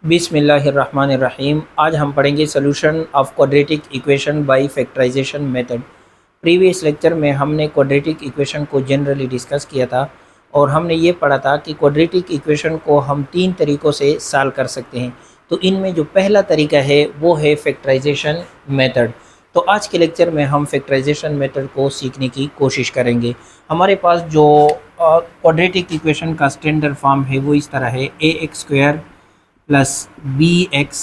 बिस्मिल्लाहिर्रहमानिर्रहीम। आज हम पढ़ेंगे solution of quadratic equation by factorization method. Previous lecture में हमने क्वाड्रेटिक इक्वेशन को जनरली डिस्कस किया था और हमने ये पढ़ा था कि क्वाड्रेटिक इक्वेशन को हम तीन तरीक़ों से सॉल्व कर सकते हैं। तो इनमें जो पहला तरीका है वो है फैक्टराइजेशन मेथड। तो आज के लेक्चर में हम फैक्टराइजेशन मेथड को सीखने की कोशिश करेंगे। हमारे पास जो क्वाड्रेटिक इक्वेशन का स्टैंडर्ड फॉर्म है वो इस तरह है: A x square plus B x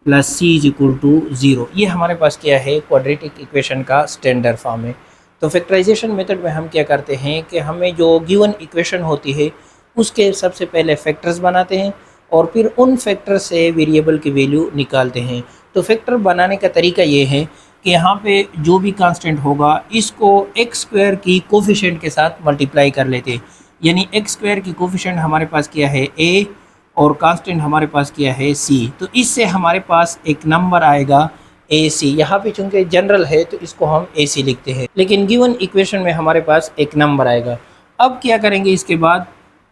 plus C is equal to 0। ये हमारे पास क्या है, क्वाड्रेटिक इक्वेशन का स्टैंडर्ड फॉर्म है। तो फैक्टराइजेशन मेथड में हम क्या करते हैं कि हमें जो गिवन इक्वेशन होती है उसके सबसे पहले फैक्टर्स बनाते हैं और फिर उन फैक्टर से वेरिएबल की वैल्यू निकालते हैं। तो फैक्टर बनाने का तरीका ये है कि यहाँ पे जो भी कांस्टेंट होगा इसको एक्स स्क्वायर की कोफिशिएंट के साथ मल्टीप्लाई कर लेते हैं। यानी एक्स स्क्वायर की कोफिशिएंट हमारे पास क्या है, ए, और कांस्टेंट हमारे पास क्या है, सी। तो इससे हमारे पास एक नंबर आएगा ए सी। यहाँ पे चूँकि जनरल है तो इसको हम ए सी लिखते हैं, लेकिन गिवन इक्वेशन में हमारे पास एक नंबर आएगा। अब क्या करेंगे, इसके बाद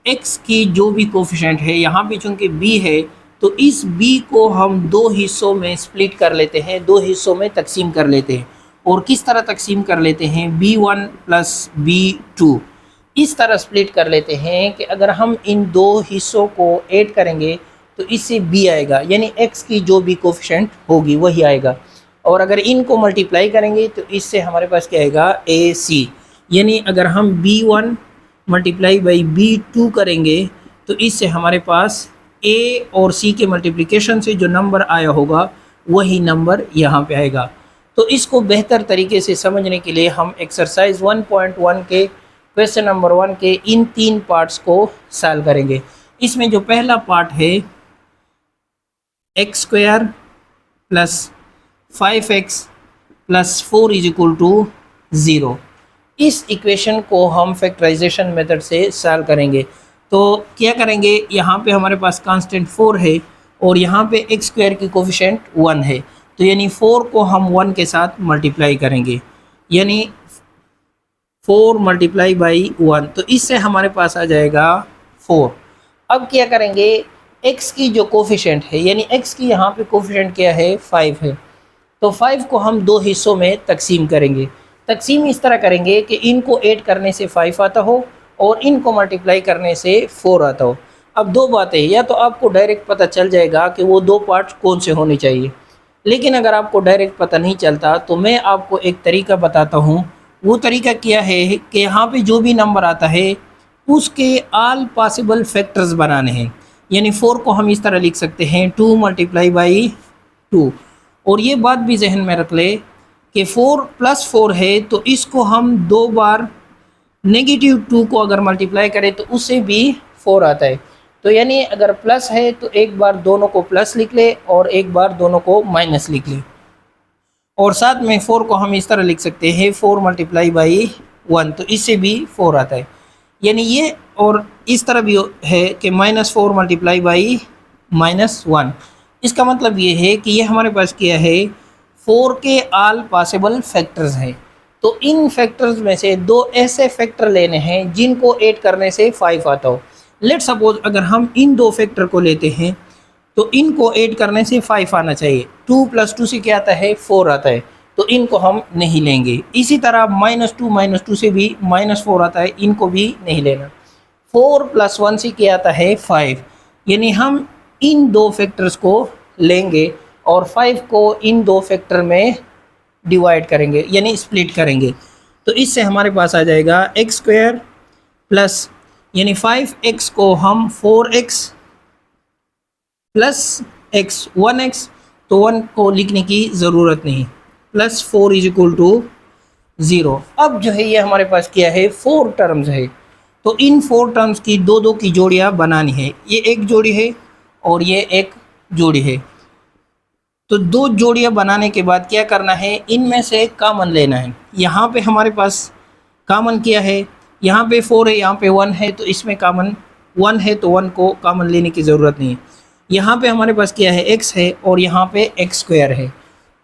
एक्स की जो भी कोफिशिएंट है, यहाँ पे चूँकि बी है तो इस बी को हम दो हिस्सों में स्प्लिट कर लेते हैं, दो हिस्सों में तकसीम कर लेते हैं। और किस तरह तकसीम कर लेते हैं, B1 प्लस B2 इस तरह स्प्लिट कर लेते हैं कि अगर हम इन दो हिस्सों को ऐड करेंगे तो इससे b आएगा, यानी x की जो भी कोफिशिएंट होगी वही आएगा। और अगर इनको मल्टीप्लाई करेंगे तो इससे हमारे पास क्या आएगा, ए सी। यानी अगर हम b1 मल्टीप्लाई बाई b2 करेंगे तो इससे हमारे पास a और c के मल्टीप्लिकेशन से जो नंबर आया होगा वही नंबर यहाँ पे आएगा। तो इसको बेहतर तरीके से समझने के लिए हम एक्सरसाइज 1.1 के क्वेश्चन नंबर 1 के इन तीन पार्ट्स को सॉल्व करेंगे। इसमें जो पहला पार्ट है x square plus 5x plus 4 is equal to 0, इस इक्वेशन को हम फैक्टराइजेशन मेथड से सॉल्व करेंगे। तो क्या करेंगे, यहाँ पे हमारे पास कांस्टेंट 4 है और यहाँ पे एक्स स्क्वायर की कोफिशिएंट 1 है। तो यानी 4 को हम 1 के साथ मल्टीप्लाई करेंगे, यानी 4 मल्टीप्लाई बाई 1, तो इससे हमारे पास आ जाएगा 4। अब क्या करेंगे, x की जो कोफिशिएंट है, यानी x की यहाँ पे कोफिशिएंट क्या है, 5 है। तो 5 को हम दो हिस्सों में तकसीम करेंगे। तकसीम इस तरह करेंगे कि इनको ऐड करने से 5 आता हो और इनको मल्टीप्लाई करने से 4 आता हो। अब दो बातें, या तो आपको डायरेक्ट पता चल जाएगा कि वो दो पार्ट कौन से होने चाहिए, लेकिन अगर आपको डायरेक्ट पता नहीं चलता तो मैं आपको एक तरीका बताता हूँ। वो तरीका क्या है कि यहाँ पे जो भी नंबर आता है उसके ऑल पॉसिबल फैक्टर्स बनाने हैं। यानी 4 को हम इस तरह लिख सकते हैं 2 मल्टीप्लाई बाई 2। और ये बात भी जहन में रख ले कि 4 प्लस 4 है तो इसको हम दो बार नेगेटिव 2 को अगर मल्टीप्लाई करें तो उससे भी 4 आता है। तो यानी अगर प्लस है तो एक बार दोनों को प्लस लिख ले और एक बार दोनों को माइनस लिख ले। और साथ में 4 को हम इस तरह लिख सकते हैं 4 मल्टीप्लाई बाई 1, तो इससे भी 4 आता है। यानी ये, और इस तरह भी है कि -4 मल्टीप्लाई बाई -1। इसका मतलब ये है कि ये हमारे पास क्या है, 4 के ऑल पॉसिबल फैक्टर्स हैं। तो इन फैक्टर्स में से दो ऐसे फैक्टर लेने हैं जिनको ऐड करने से 5 आता हो। लेट सपोज अगर हम इन दो फैक्टर को लेते हैं तो इनको ऐड करने से 5 आना चाहिए। 2 + 2 से क्या आता है, 4 आता है, तो इनको हम नहीं लेंगे। इसी तरह -2 से भी -4 आता है, इनको भी नहीं लेना। 4 + 1 से क्या आता है, 5। यानी हम इन दो फैक्टर्स को लेंगे और 5 को इन दो फैक्टर में डिवाइड करेंगे, यानी स्प्लिट करेंगे। तो इससे हमारे पास आ जाएगा एक्स स्क्वायर प्लस, यानी 5x को हम 4x प्लस x 1x, तो 1 को लिखने की ज़रूरत नहीं, प्लस 4 इज इक्वल टू 0। अब जो है ये हमारे पास क्या है, 4 टर्म्स है। तो इन 4 टर्म्स की दो की जोड़ियाँ बनानी है। ये एक जोड़ी है और ये एक जोड़ी है। तो दो जोड़ियाँ बनाने के बाद क्या करना है, इनमें से कॉमन लेना है। यहाँ पे हमारे पास कॉमन क्या है, यहाँ पे 4 है, यहाँ पे 1 है, तो इसमें कॉमन 1 है, तो 1 को कॉमन लेने की ज़रूरत नहीं है। यहाँ पे हमारे पास क्या है, x है और यहाँ पे एक्स स्क्वायर है।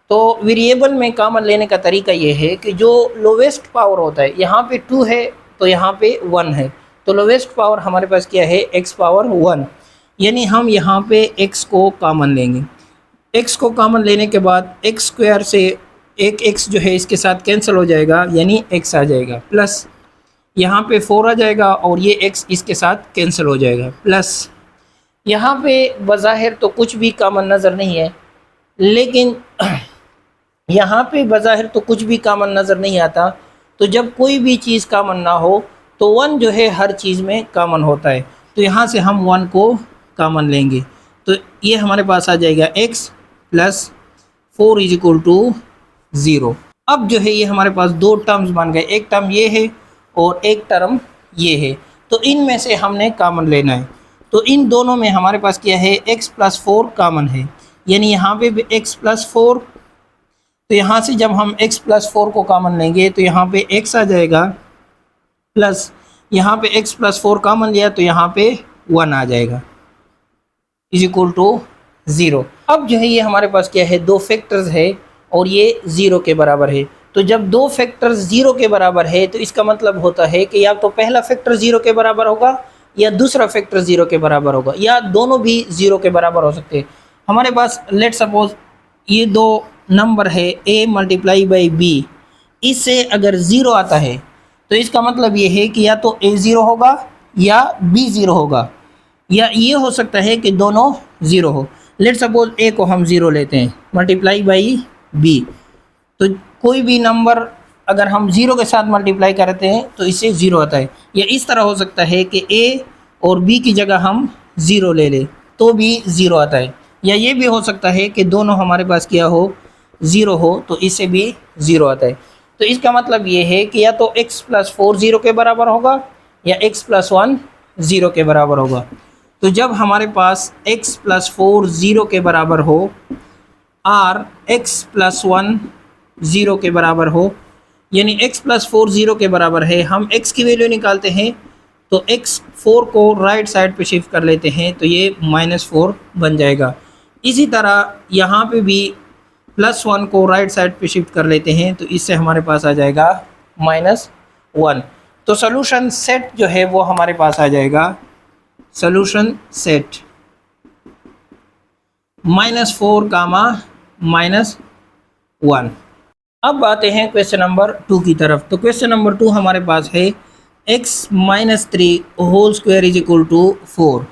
तो वेरिएबल में कॉमन लेने का तरीका ये है कि जो लोवेस्ट पावर होता है, यहाँ पे 2 है तो यहाँ पे 1 है, तो लोवेस्ट पावर हमारे पास क्या है, x पावर 1। यानी हम यहाँ पे x को कॉमन लेंगे। x को कॉमन लेने के बाद x स्क्वायर से एक x जो है इसके साथ कैंसिल हो जाएगा, यानी x आ जाएगा, प्लस यहाँ पे 4 आ जाएगा और ये x इसके साथ कैंसिल हो जाएगा, प्लस यहाँ पे बज़ाहिर तो कुछ भी कॉमन नज़र नहीं है, लेकिन यहाँ पे बज़ाहिर तो कुछ भी कॉमन नज़र नहीं आता। तो जब कोई भी चीज़ कॉमन ना हो तो 1 जो है हर चीज़ में कॉमन होता है, तो यहाँ से हम 1 को कॉमन लेंगे। तो ये हमारे पास आ जाएगा x plus 4 is equal to 0। अब जो है ये हमारे पास दो टर्म्स बन गए, एक टर्म ये है और एक टर्म ये है, तो इनमें से हमने कॉमन लेना है। तो इन दोनों में हमारे पास क्या है, x प्लस 4 कॉमन है, यानी यहाँ पे भी x प्लस 4। तो यहाँ से जब हम x प्लस 4 को कॉमन लेंगे तो यहाँ पे x आ जाएगा, प्लस यहाँ पे x प्लस 4 कॉमन लिया तो यहाँ पे 1 आ जाएगा इज इक्वल टू 0। अब जो है ये हमारे पास क्या है, दो फैक्टर्स है और ये 0 के बराबर है। तो जब दो फैक्टर्स 0 के बराबर है तो इसका मतलब होता है कि या तो पहला फैक्टर 0 के बराबर होगा या दूसरा फैक्टर 0 के बराबर होगा, या दोनों भी 0 के बराबर हो सकते हैं। हमारे पास लेट सपोज ये दो नंबर है a मल्टीप्लाई बाई b, इससे अगर 0 आता है तो इसका मतलब ये है कि या तो a 0 होगा या b 0 होगा, या ये हो सकता है कि दोनों 0 हो। लेट सपोज a को हम 0 लेते हैं मल्टीप्लाई बाई b, तो कोई भी नंबर अगर हम 0 के साथ मल्टीप्लाई करते हैं तो इससे 0 आता है। या इस तरह हो सकता है कि a और b की जगह हम 0 ले लें तो भी 0 आता है, या ये भी हो सकता है कि दोनों हमारे पास क्या हो, 0 हो, तो इससे भी 0 आता है। तो इसका मतलब ये है कि या तो x प्लस 4 0 के बराबर होगा या x प्लस 1 0 के बराबर होगा। तो जब हमारे पास x प्लस 4 0 के बराबर हो और x प्लस 1 0 के बराबर हो, यानी x प्लस 4 0 के बराबर है, हम x की वैल्यू निकालते हैं तो x 4 को राइट साइड पे शिफ्ट कर लेते हैं तो ये -4 बन जाएगा। इसी तरह यहाँ पे भी +1 को राइट साइड पे शिफ्ट कर लेते हैं तो इससे हमारे पास आ जाएगा -1। तो सोल्यूशन सेट जो है वो हमारे पास आ जाएगा, सोल्यूशन सेट -4 कामा -1। अब आते हैं क्वेश्चन नंबर 2 की तरफ। तो क्वेश्चन नंबर 2 हमारे पास है x - 3 whole square is equal to 4।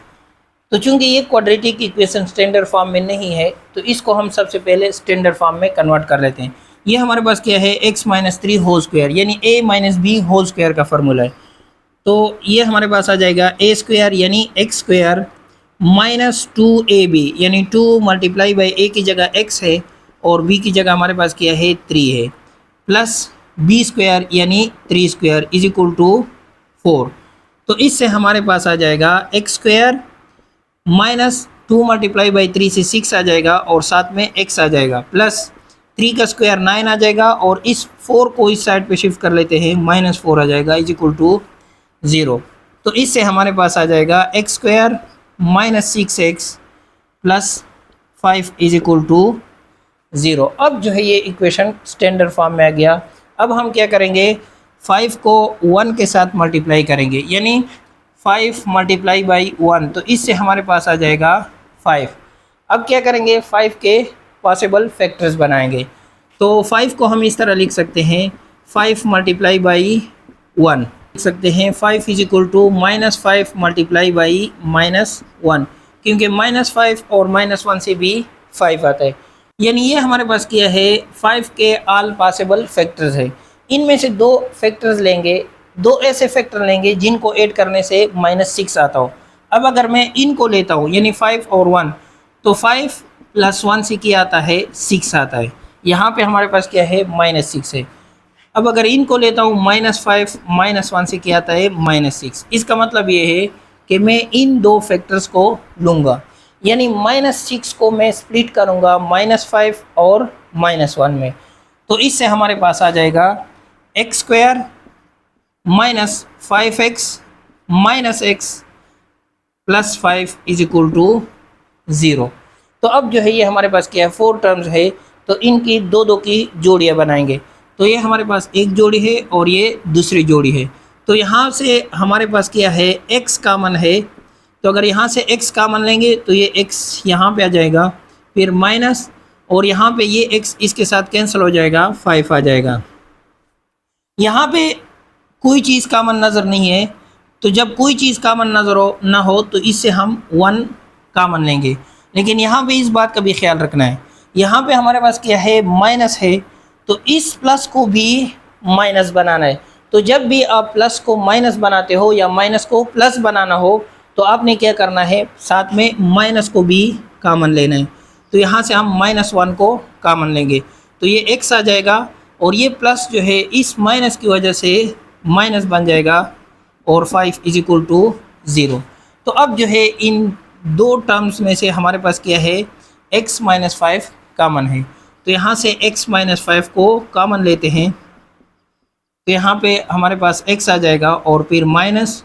तो चूंकि ये क्वाड्रेटिक इक्वेशन स्टैंडर्ड फॉर्म में नहीं है तो इसको हम सबसे पहले स्टैंडर्ड फॉर्म में कन्वर्ट कर लेते हैं। ये हमारे पास क्या है, x - 3 होल स्क्वायर यानी a - b होल स्क्वायर का फार्मूला है। तो ये हमारे पास आ जाएगा a स्क्वायर यानी x स्क्वायर -2ab यानी 2 मल्टीप्लाई बाई a की जगह x है और b की जगह हमारे पास क्या है 3 है, प्लस b स्क्वायर यानी 3 स्क्वायर इज इक्वल टू 4। तो इससे हमारे पास आ जाएगा x स्क्वायर -2 मल्टीप्लाई बाई 3 से 6 आ जाएगा और साथ में x आ जाएगा, प्लस 3 का स्क्वायर 9 आ जाएगा और इस 4 को इस साइड पे शिफ्ट कर लेते हैं, -4 आ जाएगा इज इक्वल टू 0। तो इससे हमारे पास आ जाएगा x square -6x plus 5 is equal to 0। अब जो है ये इक्वेशन स्टैंडर्ड फॉर्म में आ गया। अब हम क्या करेंगे, 5 को 1 के साथ मल्टीप्लाई करेंगे, यानी 5 मल्टीप्लाई बाई 1, तो इससे हमारे पास आ जाएगा 5। अब क्या करेंगे, 5 के पॉसिबल फैक्टर्स बनाएंगे। तो 5 को हम इस तरह लिख सकते हैं, 5 मल्टीप्लाई बाई 1 लिख सकते हैं, 5 is equal to -5 multiply by -1, क्योंकि -5 और -1 से भी 5 आता है। यानी ये हमारे पास क्या है, 5 के ऑल पॉसिबल फैक्टर्स है। इनमें से दो फैक्टर्स लेंगे, दो ऐसे फैक्टर लेंगे जिनको ऐड करने से -6 आता हो। अब अगर मैं इनको लेता हूँ यानी 5 और 1, तो 5 + 1 से क्या आता है, 6 आता है। यहाँ पे हमारे पास क्या है, -6 है। अब अगर इनको लेता हूँ -5 - 1 से क्या आता है, -6। इसका मतलब ये है कि मैं इन दो फैक्टर्स को लूँगा, यानी -6 को मैं स्प्लिट करूँगा -5 और -1 में। तो इससे हमारे पास आ जाएगा x square -5x -x plus 5 is equal to 0। तो अब जो है ये हमारे पास क्या है, 4 टर्म्स है, तो इनकी दो की जोड़ियाँ बनाएंगे। तो ये हमारे पास एक जोड़ी है और ये दूसरी जोड़ी है। तो यहाँ से हमारे पास क्या है, x कॉमन है, तो अगर यहाँ से x कॉमन लेंगे तो ये x यहाँ पे आ जाएगा, फिर माइनस, और यहाँ पे ये x इसके साथ कैंसिल हो जाएगा, 5 आ जाएगा। यहाँ पे कोई चीज़ कॉमन नज़र नहीं है, तो जब कोई चीज़ कॉमन नज़र हो ना हो तो इससे हम 1 कॉमन लेंगे। लेकिन यहाँ पे इस बात का भी ख्याल रखना है, यहाँ पे हमारे पास क्या है, माइनस है, तो इस प्लस को भी माइनस बनाना है। तो जब भी आप प्लस को माइनस बनाते हो या माइनस को प्लस बनाना हो तो आपने क्या करना है, साथ में माइनस को भी कॉमन लेना है। तो यहाँ से हम -1 को कॉमन लेंगे तो ये x आ जाएगा, और ये प्लस जो है इस माइनस की वजह से माइनस बन जाएगा, और 5 = 0। तो अब जो है इन दो टर्म्स में से हमारे पास क्या है, x - 5 कॉमन है। तो यहाँ से x - 5 को कॉमन लेते हैं, तो यहाँ पे हमारे पास x आ जाएगा, और फिर माइनस,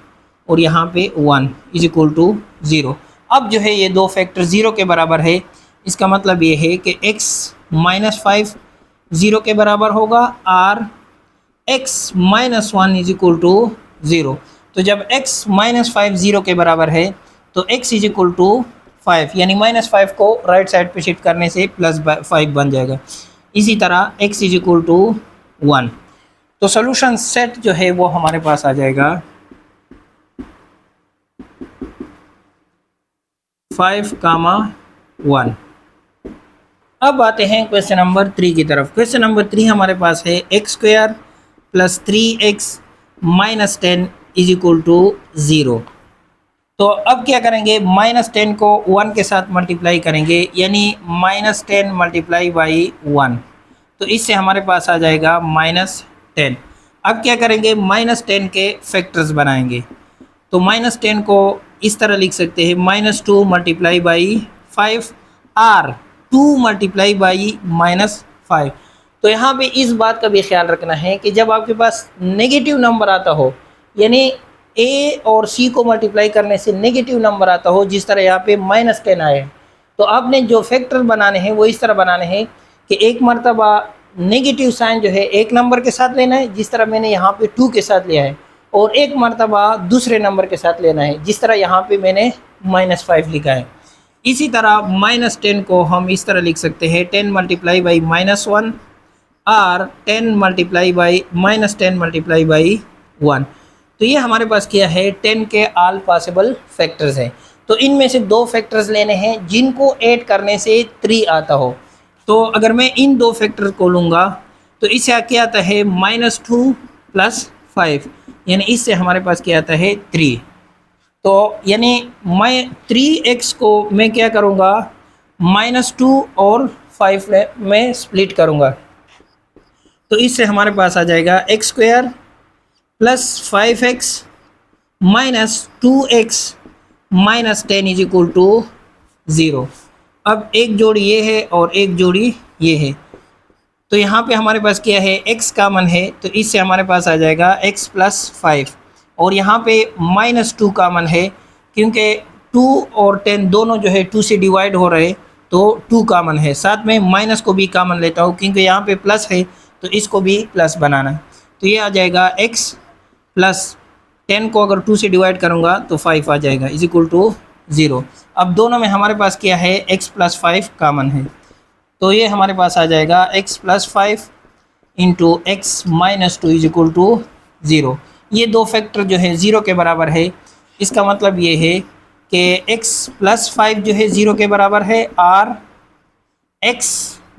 और यहाँ पे 1 = 0। अब जो है ये दो फैक्टर 0 के बराबर है, इसका मतलब ये है कि x - 5 0 के बराबर होगा, और x - 1 = 0। तो जब x - 5 0 के बराबर है तो x = 5, यानी -5 को राइट साइड पे शिफ्ट करने से +5 बन जाएगा। इसी तरह x = 1। तो सॉल्यूशन सेट जो है वो हमारे पास आ जाएगा 5, 1। अब आते हैं क्वेश्चन नंबर 3 की तरफ। क्वेश्चन नंबर 3 हमारे पास है x² + 3x - 10 = 0। तो अब क्या करेंगे, -10 को 1 के साथ मल्टीप्लाई करेंगे, यानी -10 × 1। तो इससे हमारे पास आ जाएगा -10। अब क्या करेंगे, -10 के फैक्टर्स बनाएंगे। तो -10 को इस तरह लिख सकते हैं, -2 × 5 और 2 × -5। तो यहाँ पे इस बात का भी ख्याल रखना है कि जब आपके पास नेगेटिव नंबर आता हो, यानी a और c को मल्टीप्लाई करने से नेगेटिव नंबर आता हो, जिस तरह यहाँ पे -10 आए, तो आपने जो फैक्टर बनाने हैं वो इस तरह बनाने हैं कि एक मरतबा नेगेटिव साइन जो है एक नंबर के साथ लेना है, जिस तरह मैंने यहाँ पे 2 के साथ लिया है, और एक मरतबा दूसरे नंबर के साथ लेना है, जिस तरह यहाँ पे मैंने -5 लिखा है। इसी तरह -10 को हम इस तरह लिख सकते हैं, 10 × -1 और 10 × -1। तो ये हमारे पास क्या है, 10 के ऑल पॉसिबल फैक्टर्स हैं। तो इनमें से दो फैक्टर्स लेने हैं जिनको ऐड करने से 3 आता हो। तो अगर मैं इन दो फैक्टर को लूँगा तो इससे क्या आता है, -2 + 5, यानी इससे हमारे पास क्या आता है, 3। तो यानी मैं 3x को मैं क्या करूँगा, -2 और 5 में स्प्लिट करूँगा। तो इससे हमारे पास आ जाएगा x² + 5x - 2x - 10 = 0। अब एक जोड़ी ये है और एक जोड़ी ये है, तो यहाँ पे हमारे पास क्या है, x कॉमन है, तो इससे हमारे पास आ जाएगा x + 5, और यहाँ पे -2 कॉमन है, क्योंकि 2 और 10 दोनों जो है 2 से डिवाइड हो रहे, तो 2 कॉमन है। साथ में माइनस को भी कॉमन लेता हूँ, क्योंकि यहाँ पे प्लस है तो इसको भी प्लस बनाना है। तो ये आ जाएगा x + 10 को अगर 2 से डिवाइड करूँगा तो 5 आ जाएगा, = 0। अब दोनों में हमारे पास क्या है, x + 5 कॉमन है, तो ये हमारे पास आ जाएगा x + 5 × x - 2 = 0। ये दो फैक्टर जो है 0 के बराबर है, इसका मतलब ये है कि x + 5 जो है 0 के बराबर है, और x -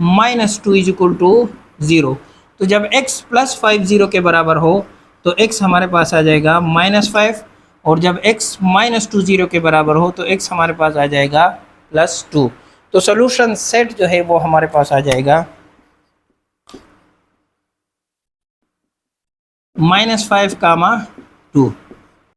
2 = 0। तो जब x + 5 0 के बराबर हो तो x हमारे पास आ जाएगा -5, और जब x - 2 0 के बराबर हो तो x हमारे पास आ जाएगा +2। तो सॉल्यूशन सेट जो है वो हमारे पास आ जाएगा -5, 2।